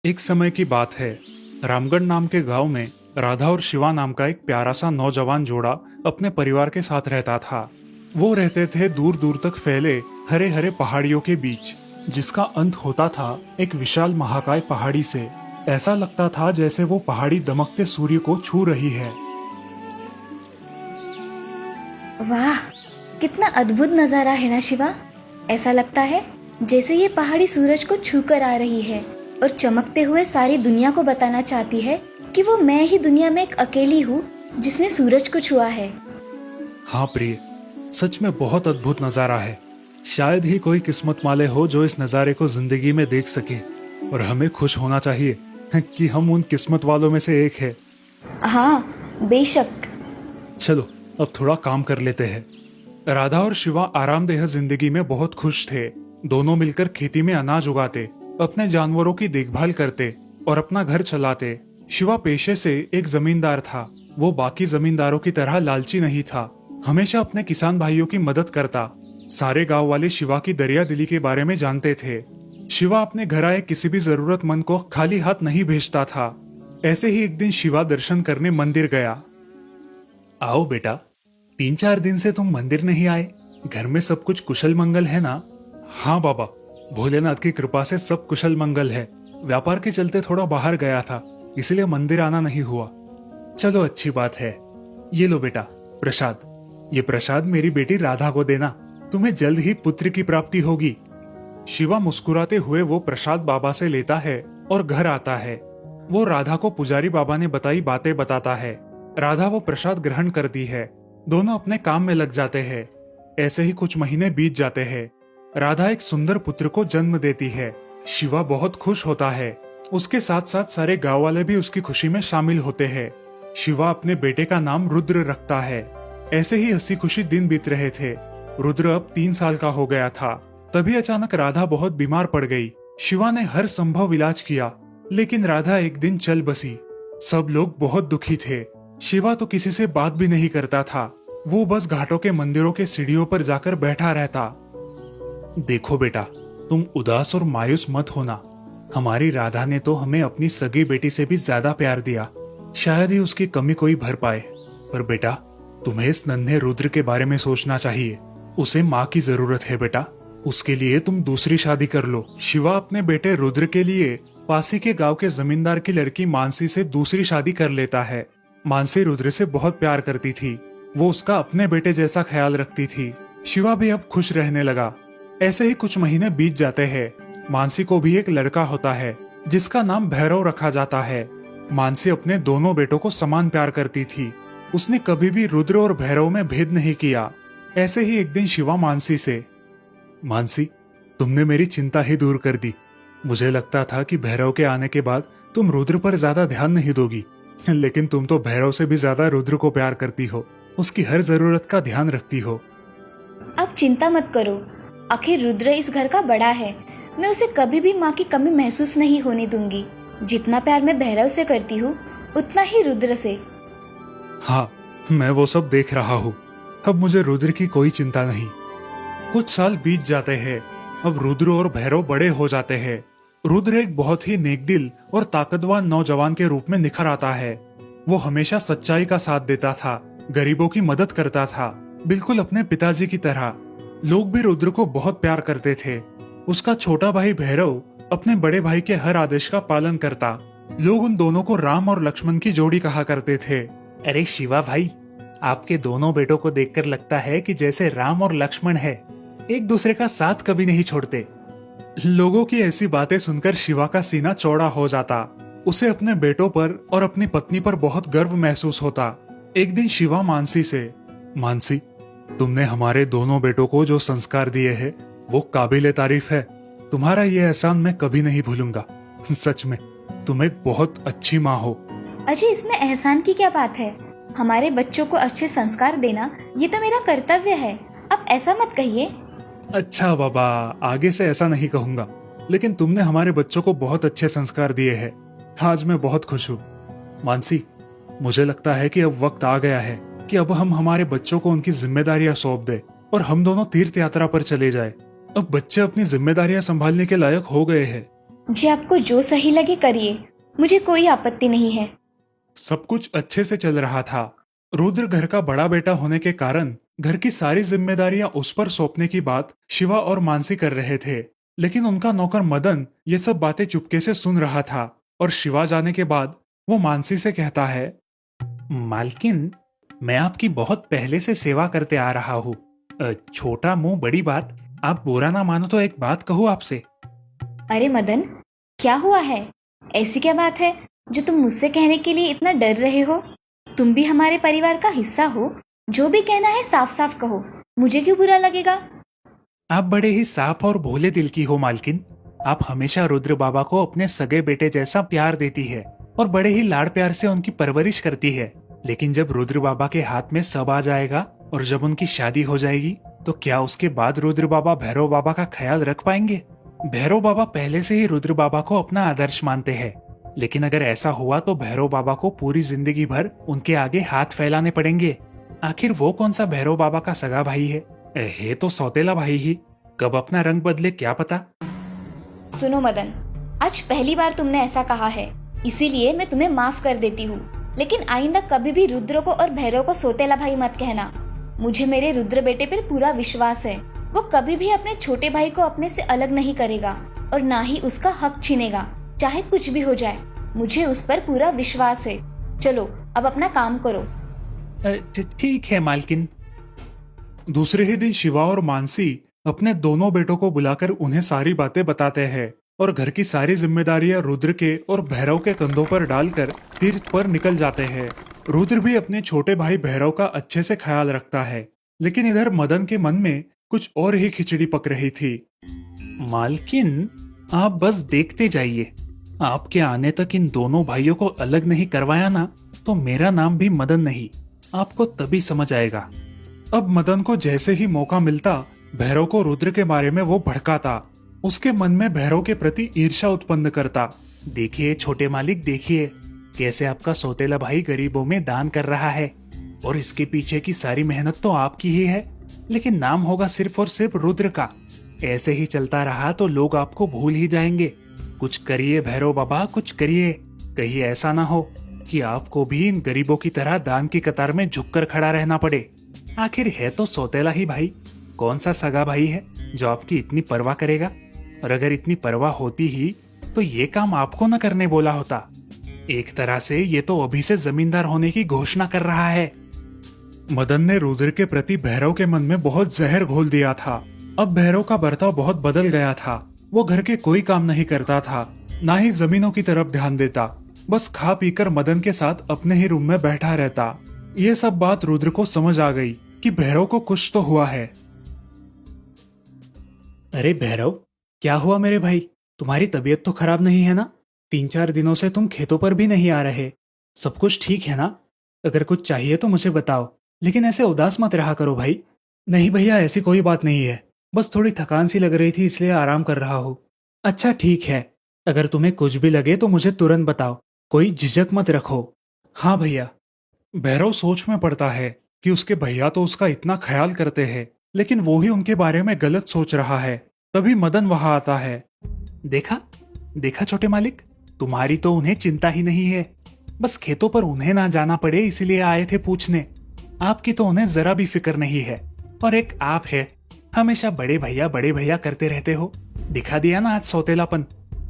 एक समय की बात है। रामगढ़ नाम के गांव में राधा और शिवा नाम का एक प्यारा सा नौजवान जोड़ा अपने परिवार के साथ रहता था। वो रहते थे दूर दूर तक फैले हरे हरे पहाड़ियों के बीच, जिसका अंत होता था एक विशाल महाकाय पहाड़ी से। ऐसा लगता था जैसे वो पहाड़ी दमकते सूर्य को छू रही है। वाह, कितना अद्भुत नजारा है ना शिवा। ऐसा लगता है जैसे ये पहाड़ी सूरज को छू कर आ रही है और चमकते हुए सारी दुनिया को बताना चाहती है कि वो मैं ही दुनिया में एक अकेली हूँ जिसने सूरज को छुआ है। हाँ प्रिय, सच में बहुत अद्भुत नजारा है। शायद ही कोई किस्मत वाले हो जो इस नजारे को जिंदगी में देख सके, और हमें खुश होना चाहिए कि हम उन किस्मत वालों में से एक है। हाँ बेशक। चलो अब थोड़ा काम कर लेते हैं। राधा और शिवा आरामदेह जिंदगी में बहुत खुश थे। दोनों मिलकर खेती में अनाज उगाते, अपने जानवरों की देखभाल करते और अपना घर चलाते। शिवा पेशे से एक जमींदार था। वो बाकी जमींदारों की तरह लालची नहीं था, हमेशा अपने किसान भाइयों की मदद करता। सारे गांव वाले शिवा की दरिया दिली के बारे में जानते थे। शिवा अपने घर आए किसी भी जरूरतमंद को खाली हाथ नहीं भेजता था। ऐसे ही एक दिन शिवा दर्शन करने मंदिर गया। आओ बेटा, 3-4 दिन से तुम मंदिर नहीं आए। घर में सब कुछ कुशल मंगल है ना? हाँ बाबा, भोलेनाथ की कृपा से सब कुशल मंगल है। व्यापार के चलते थोड़ा बाहर गया था, इसलिए मंदिर आना नहीं हुआ। चलो अच्छी बात है। ये लो बेटा प्रसाद। ये प्रसाद मेरी बेटी राधा को देना, तुम्हें जल्द ही पुत्र की प्राप्ति होगी। शिवा मुस्कुराते हुए वो प्रसाद बाबा से लेता है और घर आता है। वो राधा को पुजारी बाबा ने बताई बातें बताता है। राधा वो प्रसाद ग्रहण करती है। दोनों अपने काम में लग जाते हैं। ऐसे ही कुछ महीने बीत जाते हैं। राधा एक सुंदर पुत्र को जन्म देती है। शिवा बहुत खुश होता है। उसके साथ साथ सारे गांव वाले भी उसकी खुशी में शामिल होते हैं। शिवा अपने बेटे का नाम रुद्र रखता है। ऐसे ही हंसी खुशी दिन बीत रहे थे। रुद्र अब 3 साल का हो गया था। तभी अचानक राधा बहुत बीमार पड़ गई। शिवा ने हर संभव इलाज किया, लेकिन राधा एक दिन चल बसी। सब लोग बहुत दुखी थे। शिवा तो किसी से बात भी नहीं करता था। वो बस घाटों के मंदिरों के सीढ़ियों पर जाकर बैठा रहता। देखो बेटा, तुम उदास और मायूस मत होना। हमारी राधा ने तो हमें अपनी सगी बेटी से भी ज्यादा प्यार दिया। शायद ही उसकी कमी कोई भर पाए। पर बेटा, तुम्हें इस नन्हे रुद्र के बारे में सोचना चाहिए। उसे माँ की जरूरत है बेटा। उसके लिए तुम दूसरी शादी कर लो। शिवा अपने बेटे रुद्र के लिए पासी के गांव के जमींदार की लड़की मानसी से दूसरी शादी कर लेता है। मानसी रुद्र से बहुत प्यार करती थी। वो उसका अपने बेटे जैसा ख्याल रखती थी। शिवा भी अब खुश रहने लगा। ऐसे ही कुछ महीने बीत जाते हैं। मानसी को भी एक लड़का होता है, जिसका नाम भैरव रखा जाता है। मानसी अपने दोनों बेटों को समान प्यार करती थी। उसने कभी भी रुद्र और भैरव में भेद नहीं किया। ऐसे ही एक दिन शिवा मानसी से, मानसी, तुमने मेरी चिंता ही दूर कर दी। मुझे लगता था कि भैरव के आने के बाद तुम रुद्र पर ज्यादा ध्यान नहीं दोगी, लेकिन तुम तो भैरव से भी ज्यादा रुद्र को प्यार करती हो। उसकी हर जरूरत का ध्यान रखती हो। अब चिंता मत करो, आखिर रुद्र इस घर का बड़ा है। मैं उसे कभी भी माँ की कमी महसूस नहीं होने दूंगी। जितना प्यार मैं भैरव से करती हूँ, उतना ही रुद्र से। हाँ, मैं वो सब देख रहा हूँ। अब मुझे रुद्र की कोई चिंता नहीं। कुछ साल बीत जाते हैं। अब रुद्र और भैरव बड़े हो जाते हैं। रुद्र एक बहुत ही नेकदिल और ताकतवर नौजवान के रूप में निखर आता है। वो हमेशा सच्चाई का साथ देता था, गरीबों की मदद करता था, बिल्कुल अपने पिताजी की तरह। लोग भी रुद्र को बहुत प्यार करते थे। उसका छोटा भाई भैरव अपने बड़े भाई के हर आदेश का पालन करता। लोग उन दोनों को राम और लक्ष्मण की जोड़ी कहा करते थे। अरे शिवा भाई, आपके दोनों बेटों को देखकर लगता है कि जैसे राम और लक्ष्मण है, एक दूसरे का साथ कभी नहीं छोड़ते। लोगों की ऐसी बातें सुनकर शिवा का सीना चौड़ा हो जाता। उसे अपने बेटों पर और अपनी पत्नी पर बहुत गर्व महसूस होता। एक दिन शिवा मानसी से, मानसी, तुमने हमारे दोनों बेटों को जो संस्कार दिए हैं वो काबिले तारीफ है। तुम्हारा ये एहसान मैं कभी नहीं भूलूंगा। सच में तुम एक बहुत अच्छी माँ हो। अजय, इसमें एहसान की क्या बात है? हमारे बच्चों को अच्छे संस्कार देना ये तो मेरा कर्तव्य है। अब ऐसा मत कहिए। अच्छा बाबा, आगे से ऐसा नहीं कहूंगा, लेकिन तुमने हमारे बच्चों को बहुत अच्छे संस्कार दिए हैं। आज मैं बहुत खुश हूँ। मानसी, मुझे लगता है कि अब वक्त आ गया है कि अब हम हमारे बच्चों को उनकी जिम्मेदारियां सौंप दें और हम दोनों तीर्थ यात्रा पर चले जाएं। अब बच्चे अपनी जिम्मेदारियां संभालने के लायक हो गए हैं। जी आपको जो सही लगे करिए, मुझे कोई आपत्ति नहीं है। सब कुछ अच्छे से चल रहा था। रुद्र घर का बड़ा बेटा होने के कारण घर की सारी जिम्मेदारियां उस पर सौंपने की बात शिवा और मानसी कर रहे थे, लेकिन उनका नौकर मदन ये सब बातें चुपके से सुन रहा था। और शिवा जाने के बाद वो मानसी से कहता है, मालकिन, मैं आपकी बहुत पहले से सेवा करते आ रहा हूँ। छोटा मुंह बड़ी बात, आप बुरा ना मानो तो एक बात कहूँ आपसे। अरे मदन, क्या हुआ है? ऐसी क्या बात है जो तुम मुझसे कहने के लिए इतना डर रहे हो? तुम भी हमारे परिवार का हिस्सा हो, जो भी कहना है साफ साफ कहो, मुझे क्यों बुरा लगेगा? आप बड़े ही साफ और भोले दिल की हो मालकिन। आप हमेशा रुद्र बाबा को अपने सगे बेटे जैसा प्यार देती है और बड़े ही लाड़ प्यार से उनकी परवरिश करती है। लेकिन जब रुद्र बाबा के हाथ में सब आ जाएगा और जब उनकी शादी हो जाएगी, तो क्या उसके बाद रुद्र बाबा भैरव बाबा का ख्याल रख पाएंगे? भैरव बाबा पहले से ही रुद्र बाबा को अपना आदर्श मानते हैं, लेकिन अगर ऐसा हुआ तो भैरव बाबा को पूरी जिंदगी भर उनके आगे हाथ फैलाने पड़ेंगे। आखिर वो कौन सा भैरव बाबा का सगा भाई है तो सौतेला भाई ही। कब अपना रंग बदले क्या पता। सुनो मदन, आज पहली बार तुमने ऐसा कहा है, इसीलिए मैं तुम्हें माफ कर देती हूँ। लेकिन आइंदा कभी भी रुद्र को और भैरव को सौतेला भाई मत कहना। मुझे मेरे रुद्र बेटे पर पूरा विश्वास है। वो कभी भी अपने छोटे भाई को अपने से अलग नहीं करेगा और ना ही उसका हक छीनेगा, चाहे कुछ भी हो जाए। मुझे उस पर पूरा विश्वास है। चलो अब अपना काम करो। ठीक है मालकिन। दूसरे ही दिन शिवा और मानसी अपने दोनों बेटों को बुलाकर उन्हें सारी बातें बताते हैं और घर की सारी जिम्मेदारियां रुद्र के और भैरव के कंधों पर डालकर तीर्थ पर निकल जाते हैं। रुद्र भी अपने छोटे भाई भैरव का अच्छे से ख्याल रखता है, लेकिन इधर मदन के मन में कुछ और ही खिचड़ी पक रही थी। मालकिन, आप बस देखते जाइए। आपके आने तक इन दोनों भाइयों को अलग नहीं करवाया ना, तो मेरा नाम भी मदन नहीं। आपको तभी समझ आएगा। अब मदन को जैसे ही मौका मिलता भैरव को रुद्र के बारे में वो भड़काता, उसके मन में भैरव के प्रति ईर्ष्या उत्पन्न करता। देखिए छोटे मालिक, देखिए कैसे आपका सौतेला भाई गरीबों में दान कर रहा है और इसके पीछे की सारी मेहनत तो आपकी ही है, लेकिन नाम होगा सिर्फ और सिर्फ रुद्र का। ऐसे ही चलता रहा तो लोग आपको भूल ही जाएंगे। कुछ करिए भैरव बाबा, कुछ करिए। कहीं ऐसा ना हो कि आपको भी इन गरीबों की तरह दान की कतार में झुककर खड़ा रहना पड़े। आखिर है तो सौतेला ही भाई, कौन सा सगा भाई है जो आपकी इतनी परवाह करेगा? और अगर इतनी परवाह होती ही तो ये काम आपको न करने बोला होता। एक तरह से ये तो अभी से जमींदार होने की घोषणा कर रहा है। मदन ने रुद्र के प्रति भैरव के मन में बहुत जहर घोल दिया था। अब भैरव का बर्ताव बहुत बदल गया था। वो घर के कोई काम नहीं करता था, ना ही जमीनों की तरफ ध्यान देता। बस खा पीकर मदन के साथ अपने ही रूम में बैठा रहता। ये सब बात रुद्र को समझ आ गई कि भैरव को कुछ तो हुआ है। अरे भैरव, क्या हुआ मेरे भाई? तुम्हारी तबीयत तो खराब नहीं है ना? 3-4 दिनों से तुम खेतों पर भी नहीं आ रहे। सब कुछ ठीक है ना? अगर कुछ चाहिए तो मुझे बताओ, लेकिन ऐसे उदास मत रहा करो भाई। नहीं भैया, ऐसी कोई बात नहीं है, बस थोड़ी थकान सी लग रही थी इसलिए आराम कर रहा हूँ। अच्छा ठीक है, अगर तुम्हें कुछ भी लगे तो मुझे तुरंत बताओ, कोई झिझक मत रखो। हाँ भैया। भैरव सोच में पड़ता है कि उसके भैया तो उसका इतना ख्याल करते हैं, लेकिन वो ही उनके बारे में गलत सोच रहा है। तभी मदन वहां आता है। देखा देखा छोटे मालिक, तुम्हारी तो उन्हें चिंता ही नहीं है। बस खेतों पर उन्हें ना जाना पड़े इसलिए आए थे पूछने। आपकी तो उन्हें जरा भी फिक्र नहीं है। और एक आप है, हमेशा बड़े भैया करते रहते हो। दिखा दिया ना आज सौतेलापन।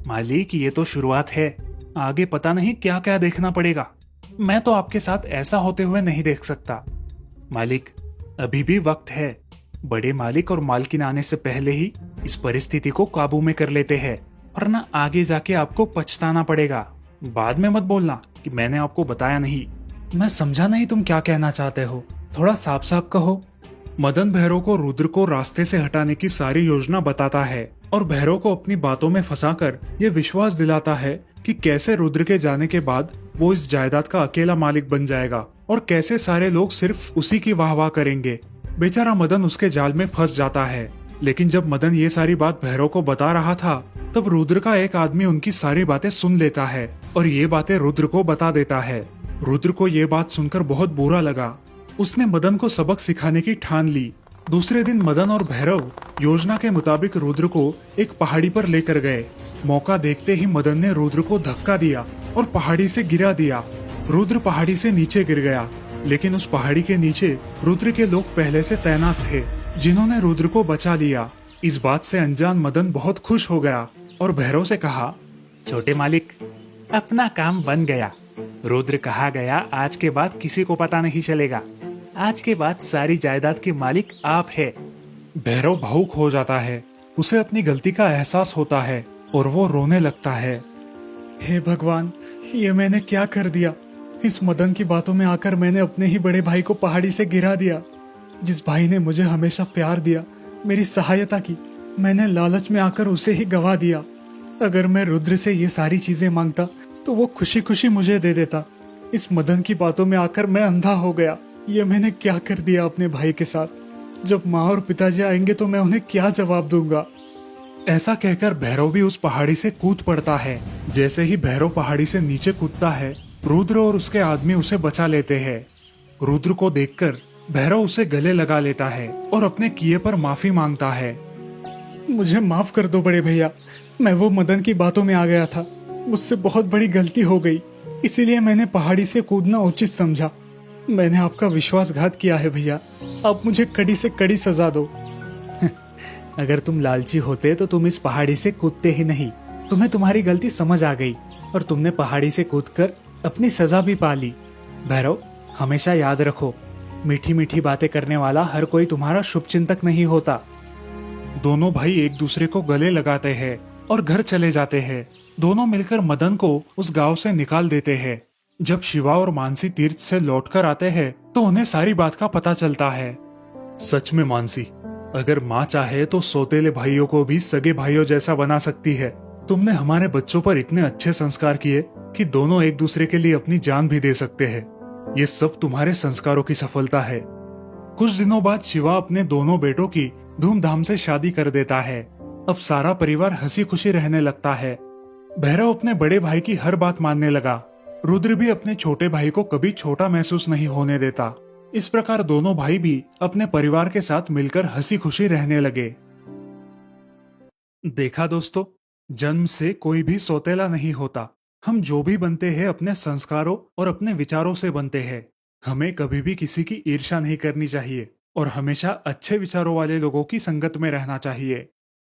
मालिक, ये तो शुरुआत है, आगे पता नहीं क्या क्या देखना पड़ेगा। मैं तो आपके साथ ऐसा होते हुए नहीं देख सकता। मालिक, अभी भी वक्त है। बड़े मालिक और मालकिन आने से पहले ही इस परिस्थिति को काबू में कर लेते हैं, वरना आगे जाके आपको पछताना पड़ेगा। बाद में मत बोलना कि मैंने आपको बताया नहीं। मैं समझा नहीं तुम क्या कहना चाहते हो, थोड़ा साफ साफ कहो। मदन भैरव को रुद्र को रास्ते से हटाने की सारी योजना बताता है और भैरव को अपनी बातों में फंसाकर ये विश्वास दिलाता है कि कैसे रुद्र के जाने के बाद वो इस जायदाद का अकेला मालिक बन जाएगा और कैसे सारे लोग सिर्फ उसी की वाहवाह करेंगे। बेचारा मदन उसके जाल में फंस जाता है। लेकिन जब मदन ये सारी बात भैरव को बता रहा था, तब रुद्र का एक आदमी उनकी सारी बातें सुन लेता है और ये बातें रुद्र को बता देता है। रुद्र को ये बात सुनकर बहुत बुरा लगा। उसने मदन को सबक सिखाने की ठान ली। दूसरे दिन मदन और भैरव योजना के मुताबिक रुद्र को एक पहाड़ी पर लेकर गए। मौका देखते ही मदन ने रुद्र को धक्का दिया और पहाड़ी से गिरा दिया। रुद्र पहाड़ी से नीचे गिर गया, लेकिन उस पहाड़ी के नीचे रुद्र के लोग पहले से तैनात थे, जिन्होंने रुद्र को बचा लिया। इस बात से अनजान मदन बहुत खुश हो गया और भैरव से कहा, छोटे मालिक, अपना काम बन गया। रुद्र कहा गया, आज के बाद किसी को पता नहीं चलेगा। आज के बाद सारी जायदाद के मालिक आप है। भैरव भावुक हो जाता है, उसे अपनी गलती का एहसास होता है और वो रोने लगता है। हे भगवान, ये मैंने क्या कर दिया। इस मदन की बातों में आकर मैंने अपने ही बड़े भाई को पहाड़ी से गिरा दिया। जिस भाई ने मुझे हमेशा प्यार दिया, मेरी सहायता की, मैंने लालच में आकर उसे ही गवा दिया। अगर मैं रुद्र से ये सारी चीजें मांगता तो वो खुशी खुशी मुझे दे देता। इस मदन की बातों में आकर मैं अंधा हो गया। ये मैंने क्या कर दिया अपने भाई के साथ। जब माँ और पिताजी आएंगे तो मैं उन्हें क्या जवाब दूंगा। ऐसा कहकर भैरव भी उस पहाड़ी से कूद पड़ता है। जैसे ही भैरव पहाड़ी से नीचे कूदता है, रुद्र और उसके आदमी उसे बचा लेते हैं। रुद्र को देखकर भैरव उसे गले लगा लेता है और अपने किए पर माफी मांगता है। मुझे माफ कर दो बड़े भैया, मैं वो मदन की बातों में आ गया था। मुझसे बहुत बड़ी गलती हो गई, इसीलिए मैंने पहाड़ी से कूदना उचित समझा। मैंने आपका विश्वासघात किया है भैया, आप मुझे कड़ी से कड़ी सजा दो। अगर तुम लालची होते तो तुम इस पहाड़ी से कूदते ही नहीं। तुम्हें तुम्हारी गलती समझ आ गई और तुमने पहाड़ी से कूदकर अपनी सजा भी पा ली। भैरव, हमेशा याद रखो, मीठी मीठी बातें करने वाला हर कोई तुम्हारा शुभचिंतक नहीं होता। दोनों भाई एक दूसरे को गले लगाते हैं और घर चले जाते हैं। दोनों मिलकर मदन को उस गांव से निकाल देते हैं। जब शिवा और मानसी तीर्थ से लौटकर आते हैं तो उन्हें सारी बात का पता चलता है। सच में मानसी, अगर माँ चाहे तो सौतेले भाइयों को भी सगे भाइयों जैसा बना सकती है। तुमने हमारे बच्चों पर इतने अच्छे संस्कार किए कि दोनों एक दूसरे के लिए अपनी जान भी दे सकते हैं। ये सब तुम्हारे संस्कारों की सफलता है। कुछ दिनों बाद शिवा अपने दोनों बेटों की धूमधाम से शादी कर देता है। अब सारा परिवार हंसी खुशी रहने लगता है। भैरव अपने बड़े भाई की हर बात मानने लगा। रुद्र भी अपने छोटे भाई को कभी छोटा महसूस नहीं होने देता। इस प्रकार दोनों भाई भी अपने परिवार के साथ मिलकर हंसी खुशी रहने लगे। देखा दोस्तों, जन्म से कोई भी सौतेला नहीं होता। हम जो भी बनते हैं अपने संस्कारों और अपने विचारों से बनते हैं। हमें कभी भी किसी की ईर्ष्या नहीं करनी चाहिए और हमेशा अच्छे विचारों वाले लोगों की संगत में रहना चाहिए।